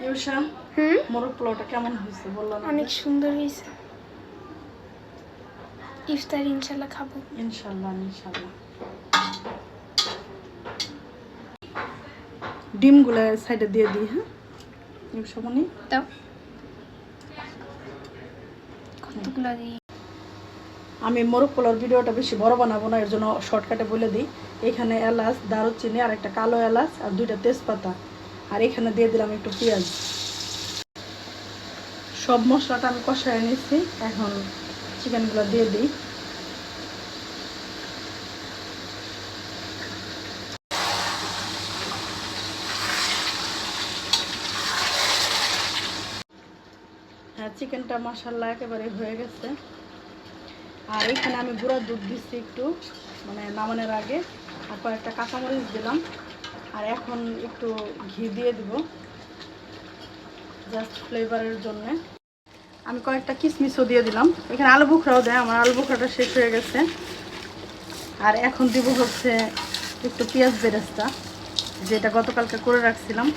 Yusha মোরগ পোলাওটা কেমন হয়েছে বললো না? অনেক সুন্দর হয়েছে। ইফতার ইনশাল্লাহ খাবো। ইনশাল্লাহ ইনশাল্লাহ। ডিমগুলো সাইডে দিয়ে দিই। হ্যাঁ ইউশামণি দাও কতগুলো দিই। আমি মোরগ পোলাওর ভিডিওটা বেশি বড় বানাবো না, এর জন্য শর্টকাটে বলে দিই। এখানে এলাচ, দারুচিনি আর একটা কালো এলাচ আর 2টা তেজপাতা, আর এখানে দিয়ে দিলাম একটু পেঁয়াজ। সব মশলাটা আমি কষায় নিয়েছি, এখন চিকেনগুলো দিয়ে দিই। হ্যাঁ চিকেনটা মাশাআল্লাহ একেবারে হয়ে গেছে। আর এখানে আমি গুঁড়া দুধ দিচ্ছি একটু, মানে নামানোর আগে, আর কয়েকটা কাঁচামরিচ দিলাম। আর এখন একটু ঘি দিয়ে দিব জাস্ট ফ্লেভারের জন্য। আমি কয়েকটা কিশমিশও দিয়ে দিলাম। এখানে আলু বুখরাও দেয়, আমার আলু বুখরাটা শেষ হয়ে গেছে। আর এখন দিব হচ্ছে একটু পেঁয়াজ বেরেস্তা, যেটা গতকালকে করে রাখছিলাম।